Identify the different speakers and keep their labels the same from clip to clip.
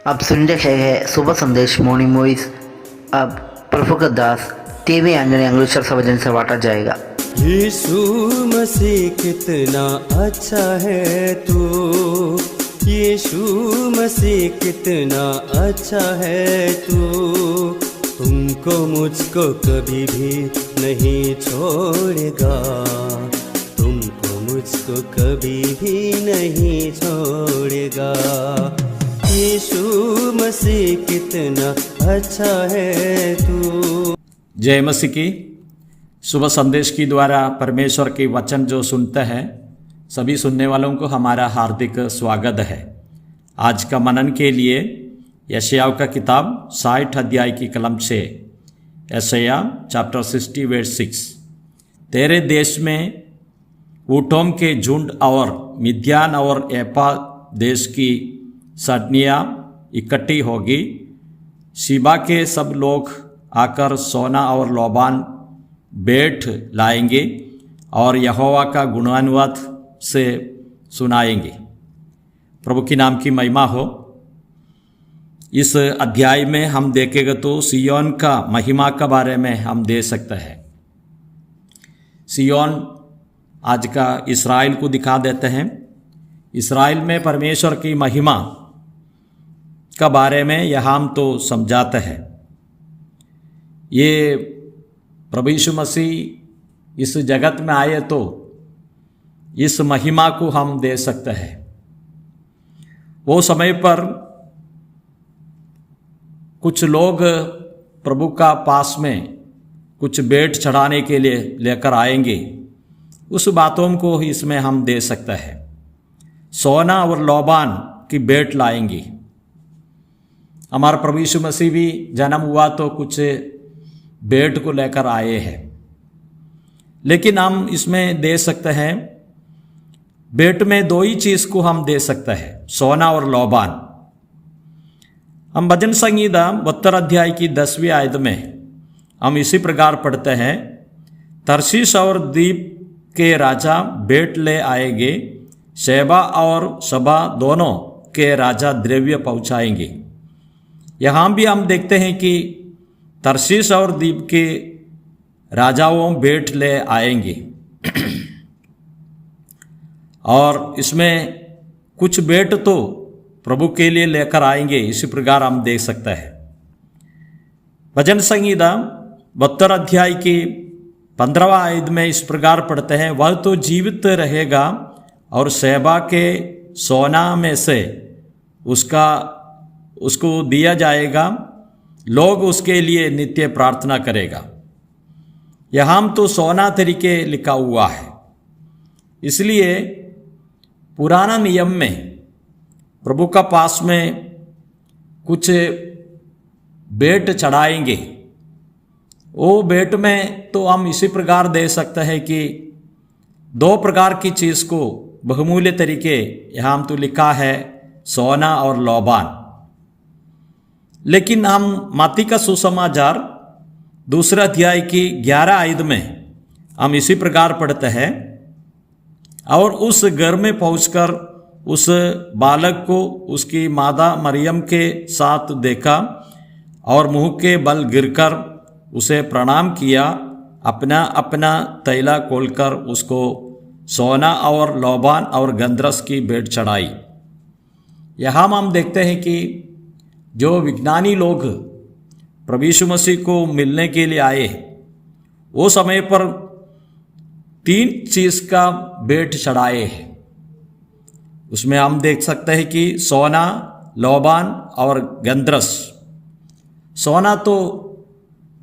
Speaker 1: अब सुन रहे हैं सुबह संदेश मॉर्निंग वॉइस। अब प्रभु दास टीवी अंजनी अंग्लेश्वर सभा से बांटा जाएगा।
Speaker 2: यीशु मसीह कितना अच्छा है तू, यीशु मसीह कितना अच्छा है तू, तुमको मुझको कभी भी नहीं छोड़ेगा, तुमको मुझको कभी भी नहीं छोड़ेगा। यीशु मसीह कितना अच्छा है तू।
Speaker 3: जय मसीह की। सुबह संदेश के द्वारा परमेश्वर के वचन जो सुनते हैं सभी सुनने वालों को हमारा हार्दिक स्वागत है। आज का मनन के लिए यशायाह का किताब 60 अध्याय की कलम से यशायाह चैप्टर 60 वर्स 6। तेरे देश में ऊँटों के झुंड और मिद्यान और एपा देश की सडनियाँ इकट्ठी होगी। शिबा के सब लोग आकर सोना और लोबान भेंट लाएंगे और यहोवा का गुणानुवाद से सुनाएंगे। प्रभु की नाम की महिमा हो। इस अध्याय में हम देखेंगे तो सियोन का महिमा के बारे में हम देख सकते हैं। सियोन आज का इस्राएल को दिखा देते हैं। इस्राएल में परमेश्वर की महिमा के बारे में यह हम तो समझाते हैं। ये प्रभु यीशु मसीह इस जगत में आए तो इस महिमा को हम दे सकते हैं। वो समय पर कुछ लोग प्रभु का पास में कुछ भेंट चढ़ाने के लिए लेकर आएंगे। उस बातों को इसमें हम दे सकते हैं। सोना और लोबान की भेंट लाएंगे। हमारा प्रभु यीशु मसीह भी जन्म हुआ तो कुछ भेंट को लेकर आए हैं, लेकिन हम इसमें दे सकते हैं भेंट में दो ही चीज को हम दे सकते हैं, सोना और लोबान। हम भजन संगीता 72 अध्याय की 10वीं आयत में हम इसी प्रकार पढ़ते हैं, तर्शीश और द्वीप के राजा भेंट ले आएंगे, शेबा और सबा दोनों के राजा द्रव्य पहुंचाएंगे। यहाँ भी हम देखते हैं कि तर्शीश और द्वीप के राजाओं भेंट ले आएंगे और इसमें कुछ भेंट तो प्रभु के लिए लेकर आएंगे। इसी प्रकार हम देख सकते हैं। भजन संगीता 72 अध्याय की 15वां आयत में इस प्रकार पढ़ते हैं, वह तो जीवित रहेगा और शेबा के सोना में से उसको दिया जाएगा, लोग उसके लिए नित्य प्रार्थना करेगा। यहाँ तो सोना तरीके लिखा हुआ है, इसलिए पुराना नियम में प्रभु का पास में कुछ भेंट चढ़ाएंगे। वो भेंट में तो हम इसी प्रकार दे सकते हैं कि दो प्रकार की चीज को बहुमूल्य तरीके यहाँ तो लिखा है, सोना और लोबान। लेकिन हम मत्ती का सुसमाचार 2 अध्याय की 11 आयत में हम इसी प्रकार पढ़ते हैं, और उस घर में पहुंचकर उस बालक को उसकी माता मरियम के साथ देखा और मुंह के बल गिरकर उसे प्रणाम किया, अपना अपना तैला खोलकर उसको सोना और लोबान और गंधरस की भेंट चढ़ाई। यहाँ हम देखते हैं कि जो विज्ञानी लोग प्रभु यीशु मसीह को मिलने के लिए आए, वो समय पर 3 चीज का भेंट चढ़ाए हैं। उसमें हम देख सकते हैं कि सोना, लोबान और गंधरस। सोना तो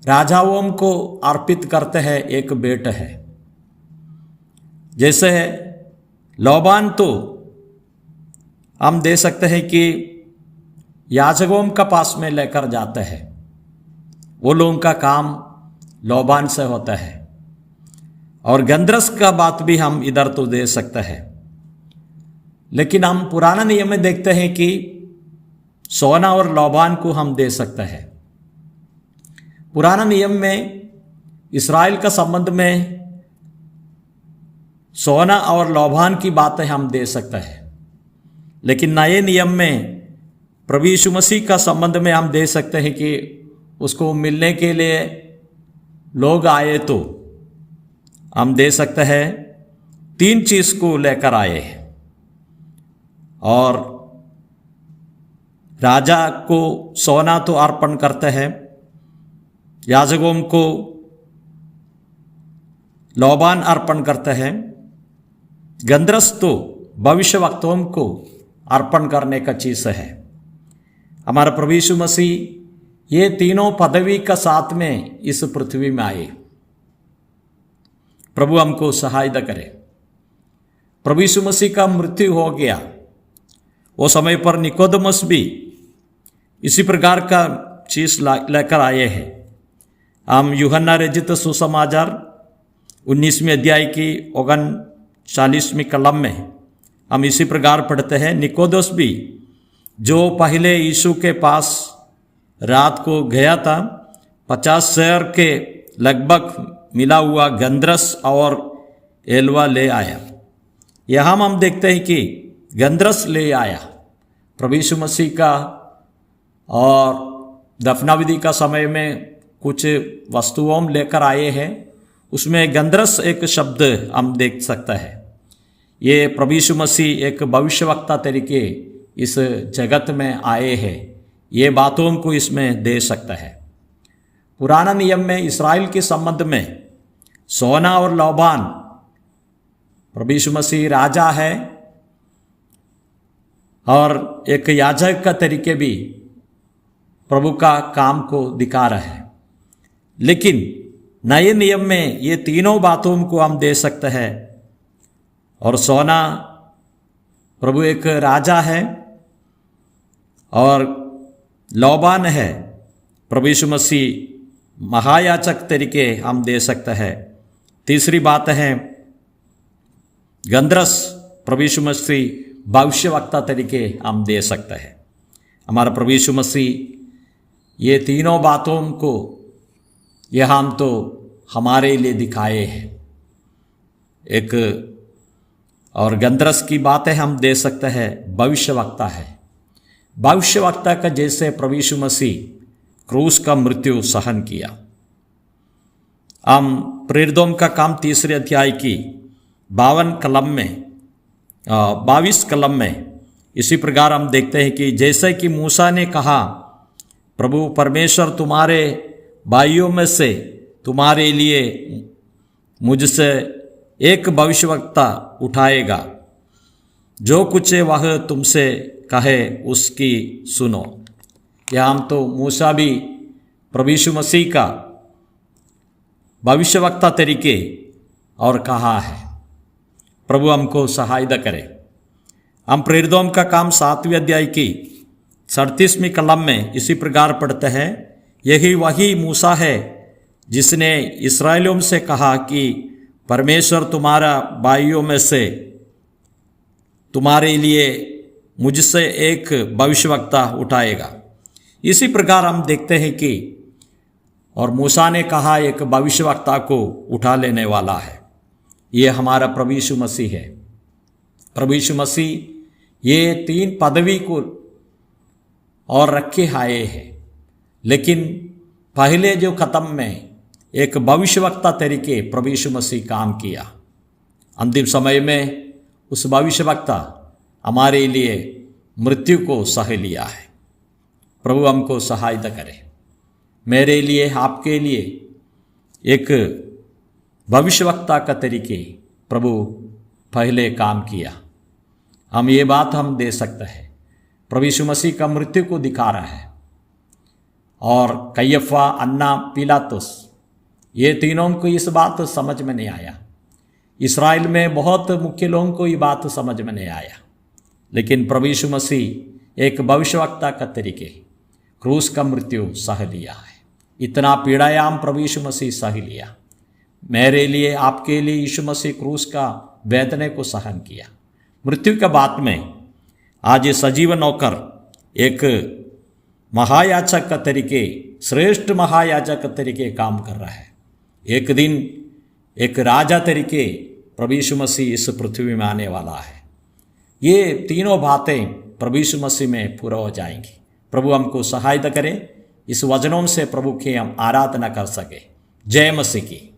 Speaker 3: राजाओं को अर्पित करते हैं, एक भेंट है। जैसे लोबान तो हम दे सकते हैं कि याजकों का पास में लेकर जाते हैं, वो लोगों का काम लोबान से होता है। और गंधरस का बात भी हम इधर तो दे सकते हैं। लेकिन हम पुराना नियम में देखते हैं कि सोना और लोबान को हम दे सकते हैं। पुराना नियम में इस्राएल का संबंध में सोना और लोबान की बातें हम दे सकते हैं, लेकिन नए नियम में प्रभु यीशु मसीह का संबंध में हम देख सकते हैं कि उसको मिलने के लिए लोग आए तो हम दे सकते हैं 3 चीज को लेकर आए हैं। और राजा को सोना तो अर्पण करते हैं, याजकों को लोबान अर्पण करते हैं, गंधरस तो भविष्यवक्ताओं को अर्पण करने का चीज है। हमारा प्रभु यीशु मसीह ये तीनों पदवी का साथ में इस पृथ्वी में आए। प्रभु हमको सहायता करे। प्रभु यीशु मसीह का मृत्यु हो गया, वो समय पर निकोदेमस भी इसी प्रकार का चीज लेकर आए हैं। हम यूहन्ना रचित सुसमाचार 19वें अध्याय की 39वीं कलम में हम इसी प्रकार पढ़ते हैं, निकोदेमस भी जो पहले यीशु के पास रात को गया था, 50 शेर के लगभग मिला हुआ गंधरस और एलवा ले आया। यहाँ हम देखते हैं कि गंधरस ले आया प्रभु यीशु मसीह का, और दफनाविधि का समय में कुछ वस्तुओं लेकर आए हैं, उसमें गंधरस एक शब्द हम देख सकते हैं। ये प्रभु यीशु मसीह एक भविष्यवक्ता तरीके इस जगत में आए हैं, ये बातों को इसमें दे सकता है। पुराना नियम में इस्राएल के संबंध में सोना और लोबान, प्रभु यीशु मसीह राजा है और एक याजक का तरीके भी प्रभु का काम को दिखा रहा है। लेकिन नए नियम में ये तीनों बातों को हम दे सकते हैं। और सोना, प्रभु एक राजा है, और लोबान है, प्रभु यीशु मसीह महायाजक तरीके हम दे सकते हैं। तीसरी बात है गंधरस, प्रभु यीशु मसीह भविष्यवक्ता तरीके हम दे सकते हैं। हमारा प्रभु यीशु मसीह ये तीनों बातों को यह हम तो हमारे लिए दिखाए हैं। एक और गंधरस की बातें हम दे सकते हैं, भविष्यवक्ता है। भविष्यवक्ता का जैसे प्रभु यीशु मसीह क्रूस का मृत्यु सहन किया। हम प्रेरितों का काम 3 अध्याय की 52 कलम में 22 कलम में इसी प्रकार हम देखते हैं कि जैसे कि मूसा ने कहा, प्रभु परमेश्वर तुम्हारे भाइयों में से तुम्हारे लिए मुझसे एक भविष्यवक्ता उठाएगा, जो कुछ वह तुमसे कहे उसकी सुनो। या हम तो मूसा भी प्रभु यीशु मसीह का भविष्यवक्ता तरीके और कहा है। प्रभु हमको सहायता करे। हम प्रेरितों का काम 7वें अध्याय की 37वीं कलम में इसी प्रकार पढ़ते हैं, यही वही मूसा है जिसने इस्राएलियों से कहा कि परमेश्वर तुम्हारा भाइयों में से तुम्हारे लिए मुझसे एक भविष्यवक्ता उठाएगा। इसी प्रकार हम देखते हैं कि और मूसा ने कहा एक भविष्यवक्ता को उठा लेने वाला है, ये हमारा प्रभु यीशु मसीह है। प्रभु यीशु मसीह ये 3 पदवी को और रखे आए हैं, लेकिन पहले जो खत्म में एक भविष्यवक्ता तरीके प्रभु यीशु मसीह काम किया। अंतिम समय में उस भविष्यवक्ता हमारे लिए मृत्यु को सह लिया है। प्रभु हमको सहायता करे। मेरे लिए, आपके लिए एक भविष्यवक्ता का तरीके प्रभु पहले काम किया। हम ये बात हम दे सकते हैं, प्रभु यीशु मसीह का मृत्यु को दिखा रहा है। और कैयफा, अन्ना, पिलातुस, ये तीनों को इस बात समझ में नहीं आया। इस्राएल में बहुत मुख्य लोगों को ये बात समझ में नहीं आया, लेकिन प्रभु यीशु मसीह एक भविष्यवक्ता का तरीके क्रूस का मृत्यु सह लिया है। इतना पीड़ायाम प्रभु यीशु मसीह सह लिया। मेरे लिए, आपके लिए यीशु मसीह क्रूस का वेदने को सहन किया। मृत्यु के बाद में आज ये सजीवन होकर एक महायाजक का तरीके, श्रेष्ठ महायाजक का तरीके काम कर रहा है। एक दिन एक राजा तरीके प्रभु यीशु मसीह इस पृथ्वी में आने वाला है। ये तीनों बातें प्रभु यीशु मसीह में पूरा हो जाएंगी। प्रभु हमको सहायता करे, इस वचनों से प्रभु की हम आराधना कर सके। जय मसीह की।